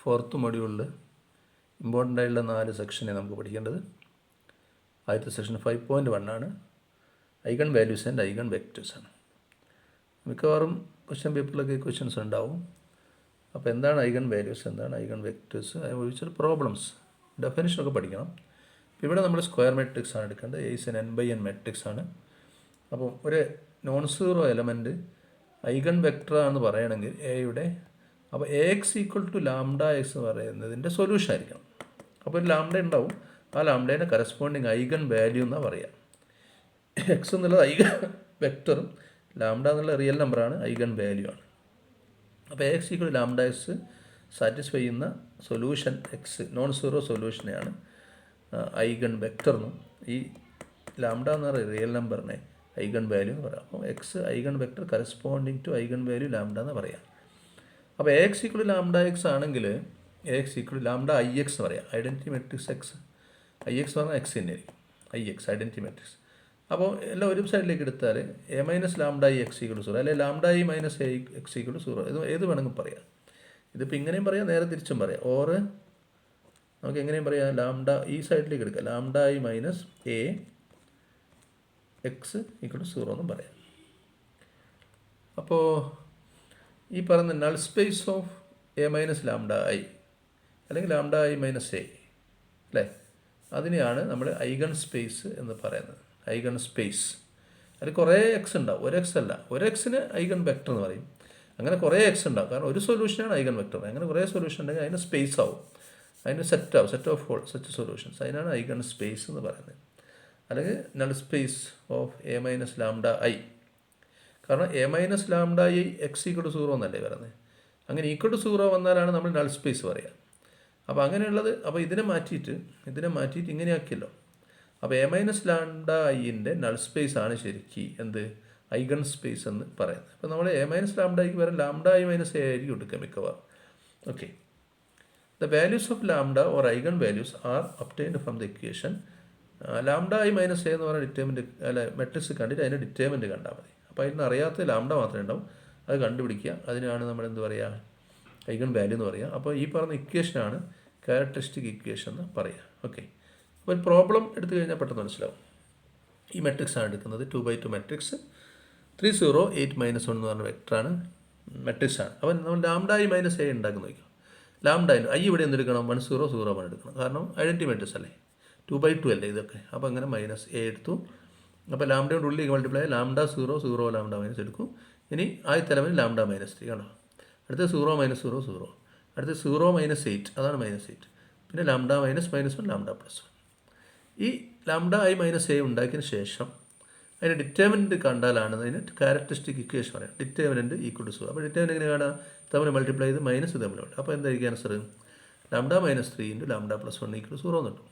Fourth മൊഡ്യൂളിൽ important ആയിട്ടുള്ള 4 സെക്ഷനെ നമുക്ക് പഠിക്കേണ്ടത്. ആദ്യത്തെ സെക്ഷൻ 5.1 ആണ്, eigen values and eigen vectors ആണ്. മിക്കവാറും ക്വസ്റ്റ്യൻ പേപ്പറിലൊക്കെ ക്വസ്റ്റ്യൻസ് ഉണ്ടാവും. അപ്പോൾ എന്താണ് ഐഗൺ വാല്യൂസ്, എന്താണ് ഐഗൺ വെക്റ്റേഴ്സ്, അതിനെ കുറിച്ചൊരു പ്രോബ്ലംസ് ഡെഫിനിഷനൊക്കെ പഠിക്കണം. ഇവിടെ നമ്മൾ സ്ക്വയർ മെട്രിക്സ് ആണ് എടുക്കേണ്ടത്. A is an n/n matrix ആണ്. അപ്പോൾ ഒരു non zero element eigen vector ആണെന്ന് പറയണമെങ്കിൽ എയുടെ അപ്പോൾ AX = λx എന്ന് പറയുന്നതിൻ്റെ സൊല്യൂഷൻ ആയിരിക്കണം. അപ്പോൾ ഒരു ലാംഡ ഉണ്ടാവും, ആ ലാംഡേൻ്റെ കറസ്പോണ്ടിങ് ഐഗൺ വാല്യൂ എന്നാണ് പറയുക. എക്സ് എന്നുള്ളത് ഐഗൺ വെക്റ്ററും ലാംഡ എന്നുള്ള റിയൽ നമ്പറാണ്, ഐഗൺ വാല്യൂ ആണ്. അപ്പോൾ AX = λx സാറ്റിസ്ഫൈ ചെയ്യുന്ന സൊല്യൂഷൻ എക്സ് നോൺ സീറോ സൊല്യൂഷനെയാണ് ഐഗൺ വെക്റ്റർ എന്നും ഈ ലാംഡ എന്ന് പറയുന്ന റിയൽ നമ്പറിനെ ഐഗൺ വാല്യൂ എന്ന് പറയാം. അപ്പോൾ X eigen vector corresponding to eigen value lambda എന്ന് പറയാം. അപ്പോൾ AX = λx ആണെങ്കിൽ AX = λIx എന്ന് പറയാം. ഐഡൻറ്റിറ്റി മെട്രിക്സ് എക്സ് IX എന്ന് പറഞ്ഞാൽ എക്സ് തന്നെ ആയിരിക്കും, IX ഐഡൻറ്റിറ്റി മെട്രിക്സ്. അപ്പോൾ എല്ലാം ഒരു സൈഡിലേക്ക് എടുത്താൽ A - λIx = 0, അല്ലെങ്കിൽ λI - AX = 0, ഏത് വേണമെങ്കിലും പറയാം. ഇതിപ്പോൾ ഇങ്ങനെയും പറയാം, നേരെ തിരിച്ചും പറയാം. ഓർ നമുക്ക് എങ്ങനെയും പറയാം, ലാംഡ ഈ സൈഡിലേക്ക് എടുക്കാം, λI - AX = 0 എന്നും പറയാം. അപ്പോൾ ഈ പറയുന്ന null space of A - λI അല്ലെങ്കിൽ λI - A അല്ലേ, അതിനെയാണ് നമ്മൾ ഐഗൺ സ്പേസ് എന്ന് പറയുന്നത്. ഐഗൺ സ്പേസ് അതിൽ കുറേ എക്സ് ഉണ്ടാവും, ഒരു എക്സ് അല്ല, ഒരു എക്സിന് ഐഗൺ വെക്റ്റർ എന്ന് പറയും. അങ്ങനെ കുറേ എക്സ് ഉണ്ടാവും, കാരണം ഒരു സൊല്യൂഷനാണ് ഐഗൺ വെക്റ്റർ. അങ്ങനെ കുറേ സൊല്യൂഷൻ ഉണ്ടെങ്കിൽ അതിന് സ്പേസ് ആവും, അതിന് set of whole such solutions, അതിനാണ് ഐഗൺ സ്പേസ് എന്ന് പറയുന്നത്. അല്ലെങ്കിൽ null space of A - λI, കാരണം A - λI x = 0 എന്നല്ലേ പറയുന്നത്. അങ്ങനെ =0 വന്നാലാണ് നമ്മൾ നൾ സ്പേസ് പറയുക. അപ്പോൾ അങ്ങനെയുള്ളത്, അപ്പോൾ ഇതിനെ മാറ്റിയിട്ട് ഇങ്ങനെയാക്കിയല്ലോ. അപ്പോൾ A - λIൻ്റെ നൾ സ്പേസ് ആണ് ശരിക്കും എന്ത്, ഐഗൺ സ്പേസ് എന്ന് പറയുന്നത്. അപ്പോൾ നമ്മൾ A - λIക്ക് വരെ λI - A ആയിരിക്കും എടുക്കുക മിക്കവാറും. Okay, the values of lambda or eigen values R obtained from the equation. λI - A എന്ന് പറയുന്ന ഡിറ്റർമിൻ്റ് അല്ല മെട്രിക്സ് കണ്ടിട്ട് അതിൻ്റെ ഡിറ്റർമിൻ്റ് കണ്ടാൽ മതി. അപ്പോൾ അതിന് അറിയാത്ത ലാംഡ മാത്രമേ ഉണ്ടാവും, അത് കണ്ടുപിടിക്കുക. അതിനാണ് നമ്മൾ എന്ത് പറയുക, ഐഗൺ വാല്യൂ എന്ന് പറയുക. അപ്പോൾ ഈ പറഞ്ഞ ഇക്വേഷനാണ് ക്യാരക്ടറിസ്റ്റിക് ഇക്വേഷൻ എന്ന് പറയുക. ഓക്കെ, അപ്പോൾ ഒരു പ്രോബ്ലം എടുത്തു കഴിഞ്ഞാൽ പെട്ടെന്ന് മനസ്സിലാവും. ഈ മെട്രിക്സ് ആണ് എടുക്കുന്നത്, 2x2 മെട്രിക്സ്, 3 0 8 - 1 എന്ന് പറഞ്ഞ വെക്ടറാണ്, മെട്രിക്സ് ആണ്. അപ്പോൾ നമ്മൾ λI - A ഉണ്ടാക്കി നോക്കാം. ലാംഡ ഐ ഇവിടെ എന്തെടുക്കണം, 1 0 0 1 എടുക്കണം, കാരണം ഐഡൻറ്റിറ്റി മെട്രിക്സ് അല്ലേ, 2x2 അല്ലേ ഇതൊക്കെ. അപ്പോൾ അങ്ങനെ -A എടുത്തു. അപ്പോൾ ലാംഡയുടെ ഉള്ളിലേക്ക് മൾട്ടിപ്ലൈ λ 0 0 λ - എടുക്കും. ഇനി ആദ്യത്തെ എലമെൻറ്റ് λ -3 കണ്ടോ, അടുത്ത 0 - 0 0, അടുത്ത 0 - 8 അതാണ് -8, പിന്നെ λ - -1 λ +1. ഈ λI - A ഉണ്ടാക്കിയതിന് ശേഷം അതിൻ്റെ ഡിറ്റർമിനൻറ്റ് കണ്ടാലാണ് അതിന് ക്യാരക്ടറിസ്റ്റിക് ഇക്വേഷൻ പറയാം. ഡിറ്റർമിനൻറ്റ് = 0. അപ്പോൾ ഡിറ്റർമിനൻറ്റ് എങ്ങനെ കാണാം, തമ്മിൽ മൾട്ടിപ്ലൈ ചെയ്ത് മൈനസ് തമ്മിലുണ്ട്. അപ്പോൾ എന്തായിരിക്കും ആൻസർ, λ - 3 × λ + 1 = 0 എന്നുണ്ട്.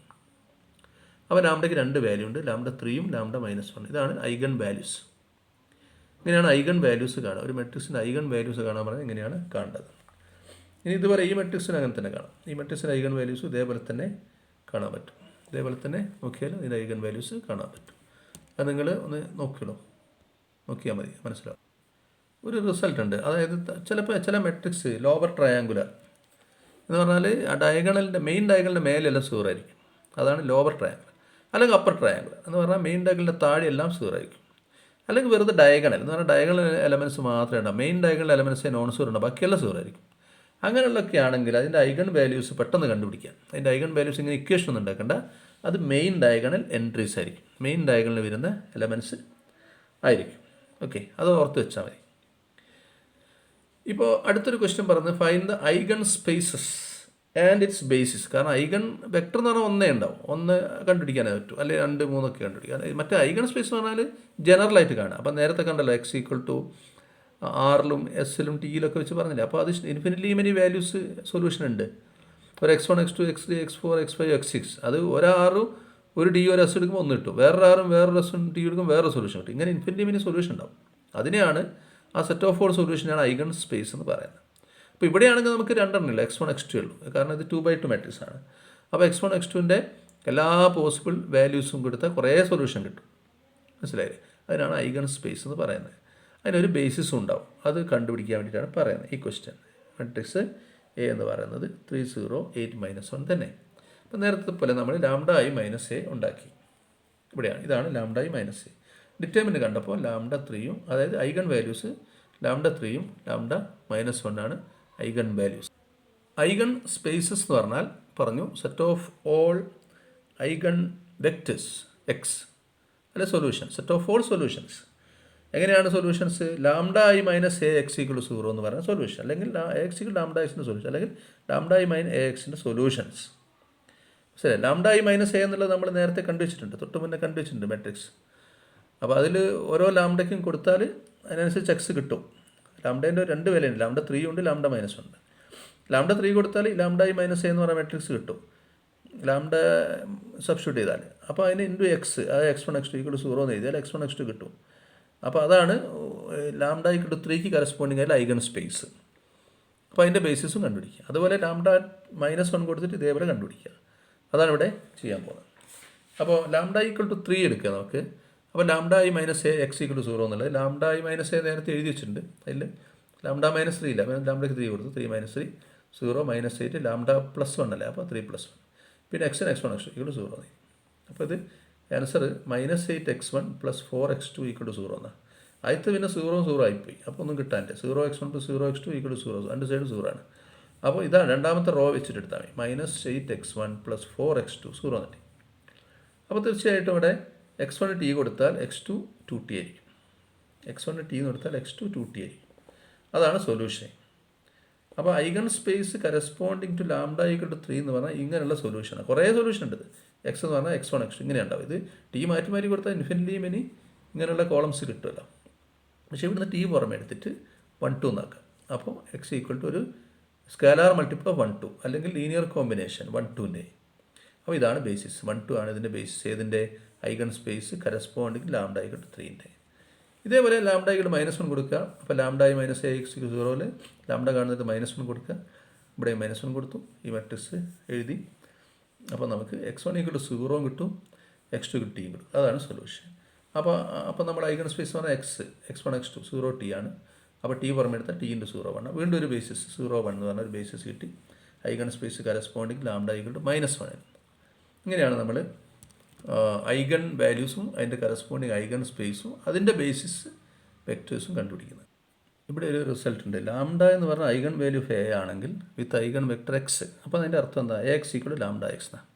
അപ്പോൾ ലാംഡയ്ക്ക് 2 വാല്യൂ ഉണ്ട്, λ 3ഉം λ - 1. ഇതാണ് ഐഗൺ വാല്യൂസ്. ഇങ്ങനെയാണ് ഐഗൺ വാല്യൂസ് കാണുക. ഒരു മെട്രിക്സിൻ്റെ ഐഗൺ വാല്യൂസ് കാണാൻ പറഞ്ഞാൽ ഇങ്ങനെയാണ് കാണേണ്ടത്. ഇനി ഇതുപോലെ ഈ മെട്രിക്സിന് അങ്ങനെ തന്നെ കാണാം. ഈ മെട്രിക്സിൻ്റെ ഐഗൺ വാല്യൂസ് ഇതേപോലെ തന്നെ കാണാൻ പറ്റും. ഇതേപോലെ തന്നെ നോക്കിയാൽ ഇതിൻ്റെ ഐഗൺ വാല്യൂസ് കാണാൻ പറ്റും. അത് നിങ്ങൾ ഒന്ന് നോക്കിയാൽ മതി, മനസ്സിലാവും. ഒരു റിസൾട്ട് ഉണ്ട്, അതായത് ചില മെട്രിക്സ് ലോവർ ട്രയാങ്കുലർ എന്ന് പറഞ്ഞാൽ ആ ഡയഗണലിൻ്റെ മെയിൻ ഡയഗണലിൻ്റെ മേലെല്ലാം 0 ആയിരിക്കും, അതാണ് ലോവർ ട്രയാങ്കിൾ. അല്ലെങ്കിൽ അപ്പർ ട്രയാങ്കിൾ എന്ന് പറഞ്ഞാൽ മെയിൻ ഡയഗണലിൻ്റെ താഴെ എല്ലാം 0 ആയിരിക്കും. അല്ലെങ്കിൽ വെറുതെ ഡയഗണൽ എന്ന് പറഞ്ഞാൽ ഡയഗണൽ എലമെൻറ്റ്സ് മാത്രമേ ഉണ്ടാവും, മെയിൻ ഡയഗണൽ എലമെൻറ്റ്സേ നോൺ 0 ഉണ്ടാവും, ബാക്കിയെല്ലാം 0 ആയിരിക്കും. അങ്ങനെയുള്ളതൊക്കെ ആണെങ്കിൽ അതിൻ്റെ ഐഗൺ വാല്യൂസ് പെട്ടെന്ന് കണ്ടുപിടിക്കാം. അതിൻ്റെ ഐഗൺ വാല്യൂസ് ഇങ്ങനെ ഇക്വേഷൻ ഒന്നും ഉണ്ടാക്കേണ്ട, അത് മെയിൻ ഡയഗണൽ എൻട്രീസ് ആയിരിക്കും, മെയിൻ ഡയഗണലിൽ വരുന്ന എലമെൻറ്റ്സ് ആയിരിക്കും. ഓക്കെ, അത് ഓർത്ത് വെച്ചാൽ മതി. ഇപ്പോൾ അടുത്തൊരു ക്വസ്റ്റ്യൻ പറയുന്നത് find the eigen spaces and it's basis. കാരണം ഐഗൺ വെക്ടർ എന്ന് പറഞ്ഞാൽ ഒന്നേ ഉണ്ടാവും, ഒന്ന് കണ്ടുപിടിക്കാനേ പറ്റും, അല്ലെങ്കിൽ 2 3 ഒക്കെ കണ്ടുപിടിക്കാം. മറ്റേ ഐഗൺ സ്പേസ് എന്ന് പറഞ്ഞാൽ ജനറലായിട്ട് കാണാം. അപ്പോൾ നേരത്തെ കണ്ടല്ലോ x = R-ലും S-ലും T-യിലൊക്കെ വെച്ച് പറഞ്ഞില്ലേ. അപ്പോൾ അത് ഇൻഫിനിറ്റ്ലി മെനി വാല്യൂസ് സൊല്യൂഷൻ ഉണ്ട്. ഒരു x1 x2 x3 x4 x5 x6, അത് ഒരു R-ഉം ഒരു D ഒരു S എടുക്കുമ്പോൾ ഒന്ന് കിട്ടും, വേറൊരു R-ഉം വേറൊരു S-ഉം T എടുക്കുമ്പോൾ വേറൊരു സൊല്യൂഷൻ കിട്ടും. ഇങ്ങനെ ഇൻഫിനിറ്റ്ലി മെനി സൊല്യൂഷൻ ഉണ്ടാവും. അതിനെയാണ് ആ സെറ്റ് ഓഫ് ഓൾ സൊല്യൂഷനാണ് ഐഗൺ സ്പേസ് എന്ന് പറയുന്നത്. അപ്പോൾ ഇവിടെയാണെങ്കിൽ നമുക്ക് 2 എണ്ണം ഇല്ല, x1 x2 ഉള്ളൂ, കാരണം ഇത് 2x2 മാട്രിക്സ് ആണ്. അപ്പോൾ x1 x2ൻ്റെ എല്ലാ പോസിബിൾ വാല്യൂസും കൊടുത്താൽ കുറേ സൊല്യൂഷൻ കിട്ടും, മനസ്സിലായില്ലേ. അതിനാണ് ഐഗൺ സ്പേസ് എന്ന് പറയുന്നത്. അതിനൊരു ബേസിസും ഉണ്ടാവും, അത് കണ്ടുപിടിക്കാൻ വേണ്ടിയിട്ടാണ് പറയുന്നത് ഈ ക്വസ്റ്റ്യൻ. മെട്രിക്സ് എ എന്ന് പറയുന്നത് 308-1 തന്നെ. അപ്പോൾ നേരത്തെ പോലെ നമ്മൾ ലാംഡ i മൈനസ് എ ഉണ്ടാക്കി. ഇവിടെയാണ്, ഇതാണ് lambda i minus A. Determinant കണ്ടപ്പോൾ ലാംഡ 3യും, അതായത് ഐഗൺ വാല്യൂസ് ലാംഡ 3യും ലാംഡ -1 ആണ് ഐഗൺ വാല്യൂസ്. ഐഗൺ സ്പേസസ് എന്ന് പറഞ്ഞാൽ പറഞ്ഞു set of all eigen vectors x, അല്ലെ solution, set of all solutions. എങ്ങനെയാണ് solutions? Lambda i minus A X equal 0 എന്ന് പറയുന്ന സൊല്യൂഷൻ, അല്ലെങ്കിൽ എക്സ് ഈക്വൽ ലാംഡ എക്സിൻ്റെ സൊല്യൂഷൻ, അല്ലെങ്കിൽ ലാംഡ i മൈനസ് എ എക്സിൻ്റെ സൊല്യൂഷൻസ്. ശരി, ലാംഡ i മൈനസ് എ എന്നുള്ളത് നമ്മൾ നേരത്തെ കണ്ടുവച്ചിട്ടുണ്ട്, തൊട്ട് മുന്നേ കണ്ടുവച്ചിട്ടുണ്ട് മെട്രിക്സ്. അപ്പോൾ അതിൽ ഓരോ ലാംഡയ്ക്കും കൊടുത്താൽ അതിനനുസരിച്ച് എക്സ് കിട്ടും. ലാംഡേൻ്റെ 2 വിലയുണ്ട്, ലാംഡ 3 ഉണ്ട്, ലാംഡ -1 ഉണ്ട്. ലാംഡ 3 കൊടുത്താൽ ലാംഡ i മൈനസ് എ എന്ന് പറയുന്ന മെട്രിക്സ് കിട്ടും, ലാംഡ സബ്സ്റ്റിറ്റ്യൂട്ട് ചെയ്താൽ. അപ്പോൾ അതിന് ഇൻറ്റു എക്സ്, അത് x1 x2 ഈക്വൽ 0 എന്ന് എഴുതിയാൽ x1 x2 കിട്ടും. അപ്പോൾ അതാണ് ലാംഡ ഈക്വൽ 3ക്ക് കറസ്പോണ്ടിങ് ആയ ഐഗൺ സ്പേസ്. അപ്പോൾ അതിൻ്റെ ബേസിസും കണ്ടുപിടിക്കുക. അതുപോലെ ലാംഡ -1 കൊടുത്തിട്ട് ഇതേപോലെ കണ്ടുപിടിക്കുക. അതാണ് ഇവിടെ ചെയ്യാൻ പോകുന്നത്. അപ്പോൾ ലാംഡ ഈക്വൽ 3 എടുക്കുക നമുക്ക്. അപ്പോൾ lambda i minus A X equal 0 എന്നുള്ളത് ലാംഡ i മൈനസ് എ നേരത്തെ എഴുതി വെച്ചിട്ടുണ്ട്. അതിൽ ലാംഡ -3 ഇല്ല, ലാംഡയ്ക്ക് 3 കൊടുത്തു. 3 - 3 0 -8 ലാംഡ +1 അല്ലേ, അപ്പോൾ 3+1. പിന്നെ x1 x2 ഈക്വൽ 0 ആയി. അപ്പോൾ ഇത് ആൻസർ -8x1 + 4x2 ഈക്വൽ 0 എന്നാണ്. ആദ്യത്തെ പിന്നെ 0 ആയിപ്പോയി, അപ്പോൾ ഒന്നും കിട്ടാനില്ല. 0x1 + 0x2 ഈക്വൽ 0, രണ്ട് സൈഡ് 0 ആണ്. അപ്പോൾ ഇതാണ് രണ്ടാമത്തെ റോ വെച്ചിട്ട് എടുത്താൽ മതി. -8x1 + 4x2 0 എന്നിട്ട്. അപ്പോൾ തീർച്ചയായിട്ടും ഇവിടെ x1 t കൊടുത്താൽ x2 2t ആയിരിക്കും. x1 t എന്ന് കൊടുത്താൽ x2 2t ആയിരിക്കും. അതാണ് സൊല്യൂഷൻ. അപ്പോൾ eigen space corresponding to lambda equal 3 എന്ന് പറഞ്ഞാൽ ഇങ്ങനെയുള്ള സൊല്യൂഷനാണ്. കുറേ സൊല്യൂഷൻ ഉണ്ട്. ഇത് എക്സ് എന്ന് പറഞ്ഞാൽ x1 x2 ഇങ്ങനെ ഉണ്ടാവും. ഇത് ടി മാറ്റി മാറ്റി കൊടുത്താൽ ഇൻഫിനിറ്റി മെനി ഇങ്ങനെയുള്ള കോളംസ് കിട്ടുമല്ലോ. പക്ഷേ ഇവിടുന്ന് ടി പുറമെ എടുത്തിട്ട് 1 2 എന്നാക്കാം. അപ്പോൾ x ഈക്വൽ ടു ഒരു സ്കാലാർ മൾട്ടിപ്പിൾ ഓഫ് 1 2, അല്ലെങ്കിൽ ലീനിയർ കോമ്പിനേഷൻ 1 2ൻ്റെ. അപ്പോൾ ഇതാണ് ബേസിസ്. 1 2 ആണ് ഇതിൻ്റെ ബേസിസ്. ഏതിൻ്റെ? Eigen space corresponding lambda equal 3ൻ്റെ. ഇതേപോലെ ലാംഡ ഈക്വൽ -1 കൊടുക്കുക. അപ്പോൾ lambda i minus A x 0ൽ ലാംഡ കാണുന്നത് -1 കൊടുക്കുക. ഇവിടെ -1 കൊടുത്തു, ഈ മെട്രിക്സ് എഴുതി. അപ്പോൾ നമുക്ക് x1 ഈക്വൽ 0 കിട്ടും, x2 കിട്ടിയും കിട്ടും. അതാണ് സൊല്യൂഷൻ. അപ്പോൾ നമ്മൾ ഐഗൺ സ്പേസ് എന്ന് പറഞ്ഞാൽ x1 x2 0 t ആണ്. അപ്പോൾ ടി പുറമെ എടുത്താൽ t × 0 1. വീണ്ടും ഒരു ബേസിസ് 0 1 എന്ന് പറഞ്ഞ ഒരു ബേസിസ് കിട്ടി. Eigen space corresponding lambda equal -1. ഇങ്ങനെയാണ് നമ്മൾ ഐഗൺ വാല്യൂസും അതിൻ്റെ കറസ്പോണ്ടിങ് ഐഗൺ സ്പേസും അതിൻ്റെ ബേസിസ് വെക്റ്റേഴ്സും കണ്ടുപിടിക്കുന്നത്. ഇവിടെ ഒരു റിസൾട്ട് ഉണ്ട്. ലാംഡ എന്ന് പറഞ്ഞാൽ ഐഗൺ വാല്യൂ ഓഫ് എ ആണെങ്കിൽ വിത്ത് ഐഗൺ വെക്ടർ എക്സ്. അപ്പോൾ അതിൻ്റെ അർത്ഥം എന്താ? A X equal lambda x എന്നാണ്.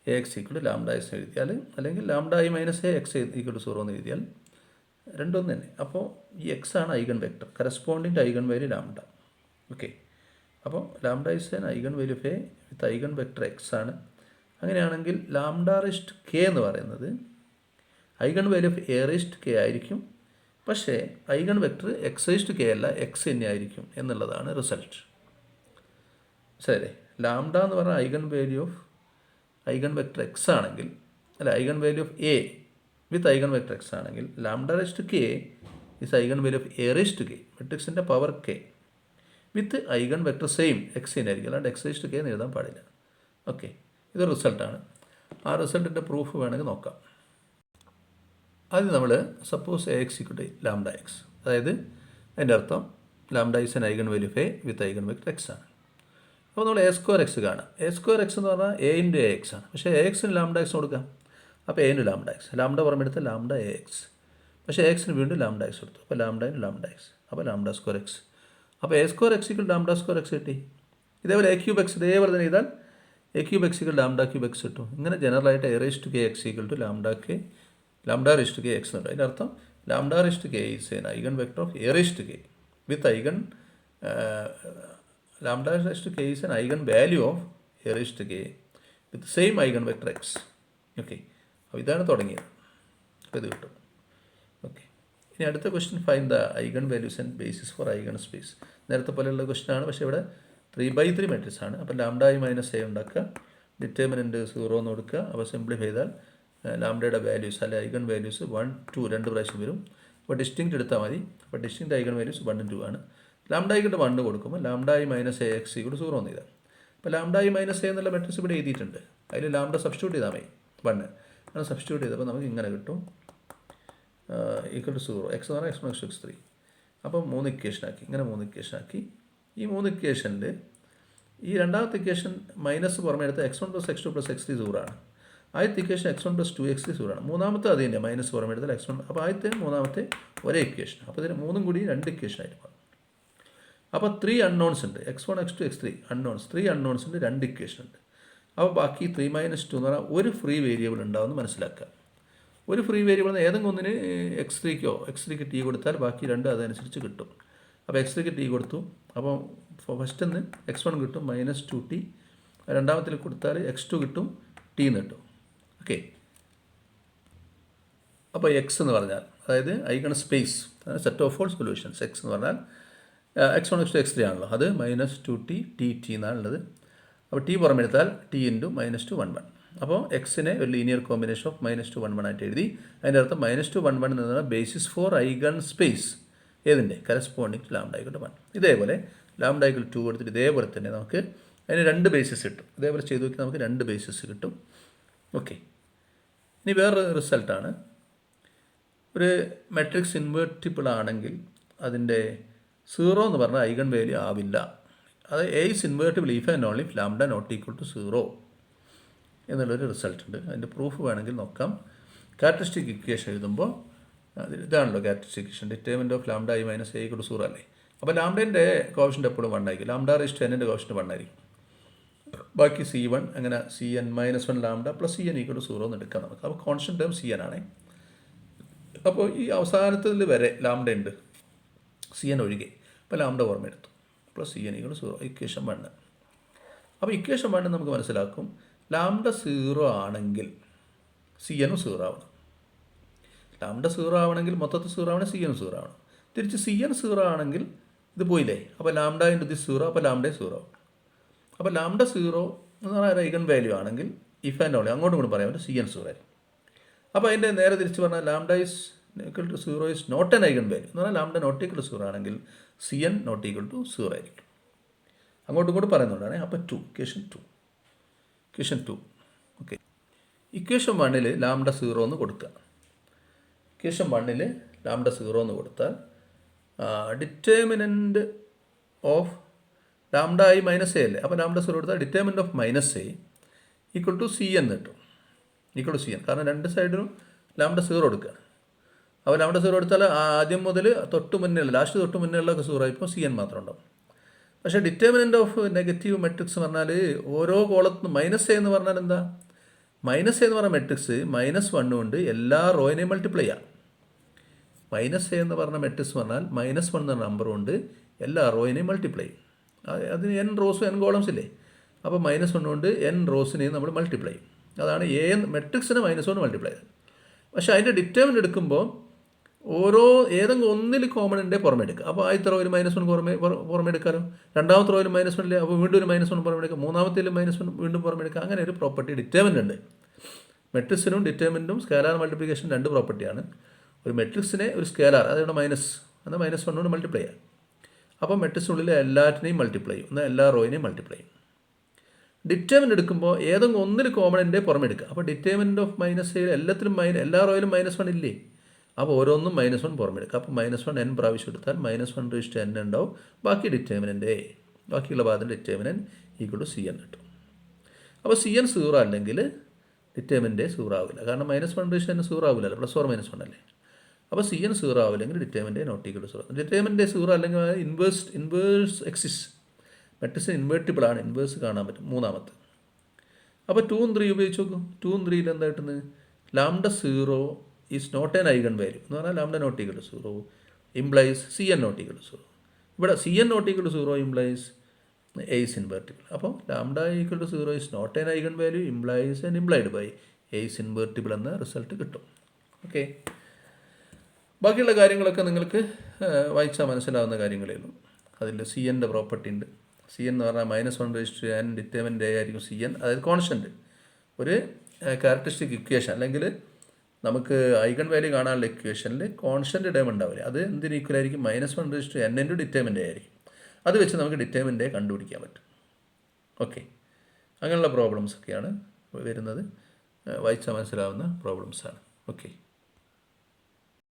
A X equal lambda x എഴുതിയാൽ, അല്ലെങ്കിൽ lambda i minus A X equal 0 എന്ന് എഴുതിയാൽ രണ്ടൊന്നും തന്നെ. അപ്പോൾ ഈ എക്സ് ആണ് eigen vector, corresponding eigen value lambda. Okay, അപ്പോൾ lambda is an eigen value of A with eigen vector X ആണ്. അങ്ങനെയാണെങ്കിൽ ലാംഡ റെസ്റ്റ് കെ എന്ന് പറയുന്നത് eigen value of A raised k ആയിരിക്കും. പക്ഷേ eigen vector x rest K അല്ല, x തന്നെ ആയിരിക്കും എന്നുള്ളതാണ് റിസൾട്ട്. ശരി, ലാംഡ എന്ന് പറഞ്ഞാൽ eigen value of eigen vector x ആണെങ്കിൽ, അല്ല eigen value of A with eigen vector x ആണെങ്കിൽ lambda raised k is eigen value of A raised k, മെട്രിക്സിൻ്റെ power k, with eigen vector same x തന്നെ ആയിരിക്കും, അല്ലാണ്ട് X rest k എന്ന് എഴുതാൻ പാടില്ല. ഓക്കെ, ഇത് റിസൾട്ടാണ്. ആ റിസൾട്ടിൻ്റെ പ്രൂഫ് വേണമെങ്കിൽ നോക്കാം. ആദ്യം നമ്മൾ suppose A X equal to lambda X, അതായത് അതിൻ്റെ അർത്ഥം lambda is an eigen value of A with eigen vector X ആണ്. അപ്പോൾ നമ്മൾ A²x കാണാം. A²x എന്ന് പറഞ്ഞാൽ a × ax ആണ്. പക്ഷേ ax-ന് ലാംഡ എക്സ് കൊടുക്കാം. അപ്പോൾ a × ലാംഡ എക്സ്, ലാംഡ പുറമെടുത്ത് ലാംഡ ax. പക്ഷേ ax-ന് വീണ്ടും ലാംഡ എക്സ് കൊടുത്തു. അപ്പോൾ ലാംഡ × ലാംഡ എക്സ്, അപ്പോൾ ലാംഡ²x. അപ്പോൾ A²x = ലാംഡ²x കിട്ടി. ഇതേപോലെ a³ x ഇതേപോലെ തന്നെ ചെയ്താൽ a³ x = ലാംഡ³ x കിട്ടും. ഇങ്ങനെ ജനറലായിട്ട് a⁻k x = ലാംഡ⁻k x എന്നുണ്ട്. അതിൻ്റെ അർത്ഥം ലാംഡ⁻k is an eigen vector of a⁻k with eigen ലാംഡ⁻k is an eigen value of a⁻k with same eigen vector x. Okay, അപ്പോൾ ഇതാണ് തുടങ്ങിയത്. അപ്പോൾ ഇത് കിട്ടും. ഓക്കെ, ഇനി അടുത്ത question, find the eigen values and basis for eigen space. നേരത്തെ പോലെയുള്ള ക്വസ്റ്റ്യൻ ആണ്, പക്ഷേ ഇവിടെ 3/3 മാട്രിക്സ് ആണ്. അപ്പോൾ ലാംഡ i മൈനസ് എ ഉണ്ടാക്കുക, ഡിറ്റർമിനൻറ്റ് 0 എന്ന് കൊടുക്കുക. അപ്പോൾ സിംപ്ലിഫൈ ചെയ്താൽ ലാംഡയുടെ വാല്യൂസ് അല്ലെ ഐഗൺ വാല്യൂസ് 1 2 രണ്ട് പ്രാവശ്യം വരും. അപ്പോൾ ഡിസ്റ്റിങ്ക്റ്റ് എടുത്താൽ മതി. അപ്പോൾ ഡിസ്റ്റിങ്ക്റ്റ് ഐഗൺ വാല്യൂസ് 1 2 ആണ്. ലാംഡ = 1 കൊടുക്കുമ്പോൾ lambda i minus A X = 0 എന്ന് ചെയ്താൽ, അപ്പോൾ ലാംഡ i മൈനസ് എ എന്നുള്ള മെട്രിക്സ് ഇവിടെ എഴുതിയിട്ടുണ്ട്. അതിൽ ലാംഡ സബ്സ്റ്റിറ്റ്യൂട്ട് ചെയ്താൽ മതി. 1 അങ്ങനെ സബ്സ്റ്റിറ്റ്യൂട്ട് ചെയ്തപ്പോൾ നമുക്ക് ഇങ്ങനെ കിട്ടും, = 0. എക്സ് എന്ന് പറഞ്ഞാൽ x1 x2 x3. അപ്പോൾ 3 ഇക്വേഷൻ ആക്കി, ഇങ്ങനെ 3 ഇക്വേഷൻ ആക്കി. ഈ 3 ഇക്വേഷനിൽ ഈ രണ്ടാമത്തെ ഇക്വേഷൻ മൈനസ് പുറമെ എടുത്ത x1 + x2 + x3 സൂറാണ്. ആദ്യത്തെ ഇക്വേഷൻ x1 + 2x3 സൂറാണ്. മൂന്നാമത്തെ അത് തന്നെ മൈനസ് പുറമെ എടുത്താൽ x1. അപ്പോൾ ആദ്യത്തെ മൂന്നാമത്തെ ഒരേ ഇക്വേഷൻ. അപ്പോൾ ഇതിന് മൂന്നും കൂടി രണ്ട് ഇക്വേഷനായിട്ട് മാറും. അപ്പോൾ 3 അൺനോൺസ് ഉണ്ട്. x1, x2, x3 unknowns. 3 unknowns ഉണ്ട്, രണ്ട് ഇക്വേഷൻ ഉണ്ട്. അപ്പോൾ ബാക്കി 3 - 2 എന്ന് പറഞ്ഞാൽ ഒരു ഫ്രീ വേരിയബിൾ ഉണ്ടാവുമെന്ന് മനസ്സിലാക്കുക. ഒരു ഫ്രീ വേരിയബിൾ ഏതെങ്കിലും ഒന്നിന് x3ക്ക് t കൊടുത്താൽ ബാക്കി രണ്ട് അതനുസരിച്ച് കിട്ടും. അപ്പോൾ x3ക്ക് t കൊടുത്തു. അപ്പോൾ ഫസ്റ്റ് നിന്ന് x1 കിട്ടും -2t. രണ്ടാമത്തിൽ കൊടുത്താൽ x2 കിട്ടും, t എന്ന് കിട്ടും. ഓക്കെ. അപ്പോൾ എക്സ് എന്ന് പറഞ്ഞാൽ അതായത് eigen space set of all solutions. X എന്ന് പറഞ്ഞാൽ x1, x2, x3 ആണല്ലോ, അത് -2t t എന്നാണുള്ളത്. അപ്പോൾ t പുറമെടുത്താൽ t × -2 1 1. അപ്പോൾ എക്സിനെ ഒരു ലീനിയർ കോമ്പിനേഷൻ ഓഫ് -2 1 1 ആയിട്ട് എഴുതി. അതിൻ്റെ അർത്ഥം -2 1 1 എന്ന് പറഞ്ഞാൽ ബേസിസ് ഫോർ ഐഗൺ സ്പേസ് ഏതിൻ്റെ കറസ്പോണ്ടിങ് ടു λ = 1. ഇതേപോലെ λ = 2 കൊടുത്തിട്ട് ഇതേപോലെ തന്നെ നമുക്ക് അതിന് രണ്ട് ബേസിസ് കിട്ടും. ഇതേപോലെ ചെയ്ത് നോക്കി നമുക്ക് രണ്ട് ബേസിസ് കിട്ടും. ഓക്കെ. ഇനി വേറൊരു റിസൾട്ടാണ്, ഒരു മെട്രിക്സ് ഇൻവേർട്ടിബിൾ ആണെങ്കിൽ അതിൻ്റെ 0 എന്ന് പറഞ്ഞാൽ ഐഗൺ വാല്യൂ ആവില്ല. അത് A is invertible if and only if λ ≠ 0 എന്നുള്ളൊരു റിസൾട്ട് ഉണ്ട്. അതിൻ്റെ പ്രൂഫ് വേണമെങ്കിൽ നോക്കാം. ക്യാരക്ടറിസ്റ്റിക് ഇക്വേഷൻ എഴുതുമ്പോൾ ഇതാണല്ലോ characteristic equation. Determinant of λ i - a = 0 അല്ലേ. അപ്പോൾ ലാംഡേൻ്റെ കോഷ്യൻ്റ് എപ്പോഴും 1 ആയിരിക്കും. λ⁻n കോഷ്യൻ്റ് 1 ആയിരിക്കും. ബാക്കി C1 അങ്ങനെ Cn - 1 λ + Cn = 0 എന്ന് എടുക്കാം നമുക്ക്. അപ്പോൾ കോൺസ്റ്റന്റ് ടേം Cn ആണ്. അപ്പോൾ ഈ അവസാനത്തിൽ വരെ ലാംഡ ഉണ്ട്, Cn ഒഴികെ. അപ്പോൾ ലാംഡ ഓർമ്മയെടുത്തു +Cn = 0. ഇക്വേഷൻ 1. അപ്പോൾ ഇക്വേഷൻ 1 നമുക്ക് മനസ്സിലാക്കും, ലാംഡ 0 ആണെങ്കിൽ Cn 0 ആവണം. ലാംഡ 0 ആവണമെങ്കിൽ മൊത്തത്തിൽ 0 ആവണം, Cn 0 ആവണം. തിരിച്ച് Cn 0 ആണെങ്കിൽ ഇത് പോയില്ലേ. അപ്പോൾ λ × this 0, അപ്പോൾ ലാംഡ 0 ആവും. അപ്പോൾ ലാംഡ 0 എന്ന് പറഞ്ഞാൽ ഐഗൺ വാല്യൂ ആണെങ്കിൽ ഇഫ് ആൻഡ് ഓൺലി അങ്ങോട്ടും കൂടി പറയാൻ പറ്റും Cn 0 ആയിരിക്കും. അപ്പോൾ അതിൻ്റെ നേരെ തിരിച്ച് പറഞ്ഞാൽ λ = 0 is not an eigen value എന്ന് പറഞ്ഞാൽ λ ≠ 0 ആണെങ്കിൽ Cn ≠ 0 ആയിരിക്കും. അങ്ങോട്ടും കൂടി പറയുന്നതുകൊണ്ടാണ്. അപ്പോൾ ഇക്വേഷൻ 2. ഓക്കെ. ഇക്വേഷൻ 1 λ 0 എന്ന് കൊടുക്കുക. ഇക്വേഷൻ 1 λ 0 എന്ന് കൊടുത്താൽ ഡിറ്റർമിനൻ്റ് ഓഫ് λ i - a അല്ലേ. അപ്പോൾ λ 0 കൊടുത്താൽ ഡിറ്റർമിനൻ്റ് ഓഫ് -a = Cn കിട്ടും. Cn കാരണം രണ്ട് സൈഡിലും λ 0 കൊടുക്കുകയാണ്. അപ്പോൾ λ 0 എടുത്താൽ ആദ്യം മുതൽ തൊട്ട് മുന്നേ ലാസ്റ്റ് തൊട്ട് മുന്നേ ഉള്ളതൊക്കെ 0 ആയിപ്പോൾ Cn മാത്രം ഉണ്ടാവും. പക്ഷേ ഡിറ്റർമിനൻ്റ് ഓഫ് നെഗറ്റീവ് മെട്രിക്സ് പറഞ്ഞാൽ ഓരോ കോളത്തും -a എന്ന് പറഞ്ഞാൽ എന്താ, -a എന്ന് പറഞ്ഞ മെട്രിക്സ് -1 കൊണ്ട് എല്ലാ റോയിനെയും മൾട്ടിപ്ലൈ ചെയ്യാം. -a എന്ന് പറഞ്ഞ മെട്രിക്സ് പറഞ്ഞാൽ -1 എന്ന നമ്പർ കൊണ്ട് എല്ലാ റോയിനെയും മൾട്ടിപ്ലൈ ചെയ്യും. അതിന് n റോസും n കോളംസ് ഇല്ലേ. അപ്പോൾ -1 കൊണ്ട് n റോസിനെയും നമ്മൾ മൾട്ടിപ്ലൈ ചെയ്യും. അതാണ് മെട്രിക്സിനെ -1 മൾട്ടിപ്ലൈ ചെയ്തത്. പക്ഷേ അതിൻ്റെ ഡിറ്റർമിനൻ്റ് എടുക്കുമ്പോൾ ഏതെങ്കിലും ഒന്നിൽ കോമൺ ഉണ്ടേ പുറമെ എടുക്കുക. അപ്പോൾ ആദ്യത്തെ റോയിൽ -1 പുറമെ എടുക്കാമല്ലോ. രണ്ടാമത്തെ റോയിൽ -1 ഇല്ലേ, അപ്പോൾ വീണ്ടും ഒരു -1 പുറമെ എടുക്കുക. മൂന്നാമത്തേൽ -1 വീണ്ടും പുറമെ എടുക്കുക. അങ്ങനെ ഒരു പ്രോപ്പർട്ടി ഡിറ്റർമിനൻ്റ് ഉണ്ട്. മെട്രിക്സിനും ഡിറ്റർമിനൻറ്റും സ്കേലാർ മൾട്ടിപ്ലിക്കേഷൻ രണ്ട് പ്രോപ്പർട്ടിയാണ്. ഒരു മെട്രിക്സിനെ ഒരു സ്കേലാർ അതിവിടെ എന്നാൽ -1 കൊണ്ട് മൾട്ടിപ്ലൈ ചെയ്യാം. അപ്പോൾ മെട്രിക്സിനുള്ളിലെ എല്ലാറ്റിനെയും മൾട്ടിപ്ലൈ ചെയ്യും, എന്നാൽ എല്ലാ റോയിനെയും മൾട്ടിപ്ലൈ ചെയ്യും. ഡിറ്റർമിനൻ്റ് എടുക്കുമ്പോൾ ഏതെങ്കിലും ഒന്നിൽ കോമൺ ഉണ്ടേ പുറമെ എടുക്കുക. അപ്പോൾ ഡിറ്റർമിനൻ്റ് ഓഫ് -a എല്ലാത്തിലും എല്ലാ റോയിലും -1 ഇല്ലേ. അപ്പോൾ ഓരോന്നും -1 പുറമെ എടുക്കുക. അപ്പോൾ -1 n പ്രാവശ്യം എടുത്താൽ -1n ഉണ്ടാവും. ബാക്കി ഡിറ്റർമിനൻ്റ് ബാക്കിയുള്ള ഭാഗത്തിൻ്റെ ഡിറ്റർമിനൻ്റ് = Cn കിട്ടും. അപ്പോൾ Cn 0 അല്ലെങ്കിൽ ഡിറ്റർമിനൻ്റ് 0 ആവില്ല. കാരണം -1n 0 ആവില്ലല്ലോ, +or -1 അല്ലേ. അപ്പോൾ Cn 0 ആവില്ലെങ്കിൽ ഡിറ്റർമിനൻ്റ് ≠ 0. ഡിറ്റർമിനൻ്റ് 0 അല്ലെങ്കിൽ ഇൻവേഴ്സ് എക്സിസ്റ്റ്. മെട്രിക്സ് ഇൻവേർട്ടിബിൾ ആണ്, ഇൻവേഴ്സ് കാണാൻ പറ്റും. മൂന്നാമത്തെ. അപ്പോൾ 2 ഉം 3 ഉപയോഗിച്ച് നോക്കും. 2 ഉം 3 എന്താ കിട്ടുന്നത്, λ 0 is not an eigen value എന്ന് പറഞ്ഞാൽ λ ≠ 0 implies Cn ≠ 0. ഇവിടെ Cn ≠ 0 implies A is invertible. അപ്പോൾ λ = 0 is not an eigen value implies and implied by A is invertible എന്ന റിസൾട്ട് കിട്ടും. ഓക്കെ. ബാക്കിയുള്ള കാര്യങ്ങളൊക്കെ നിങ്ങൾക്ക് വായിച്ചാൽ മനസ്സിലാവുന്ന കാര്യങ്ങളേ ഉള്ളൂ. അതിൽ Cnൻ്റെ പ്രോപ്പർട്ടി ഉണ്ട്. Cn എന്ന് പറഞ്ഞാൽ -1n ഡിറ്റർമിനൻ്റ് A ആയിരിക്കും Cn, അതായത് കോൺസ്റ്റൻറ്റ്. ഒരു ക്യാരക്ടറിസ്റ്റിക് ഇക്വേഷൻ അല്ലെങ്കിൽ നമുക്ക് ഐഗൺ വാല്യൂ കാണാനുള്ള ഇക്വേഷനിൽ കോൺസ്റ്റൻറ്റ് ടേം ഉണ്ടാവില്ല. അത് എന്തിന് ഈക്വൽ ആയിരിക്കും, -1n ഡിറ്റർമിനൻ്റ് A ആയിരിക്കും. അത് വെച്ച് നമുക്ക് ഡിറ്റർമിനൻ്റ് A കണ്ടുപിടിക്കാൻ പറ്റും. ഓക്കെ. അങ്ങനെയുള്ള പ്രോബ്ലംസൊക്കെയാണ് വരുന്നത്. വായിച്ചാൽ മനസ്സിലാവുന്ന പ്രോബ്ലംസാണ്. ഓക്കെ.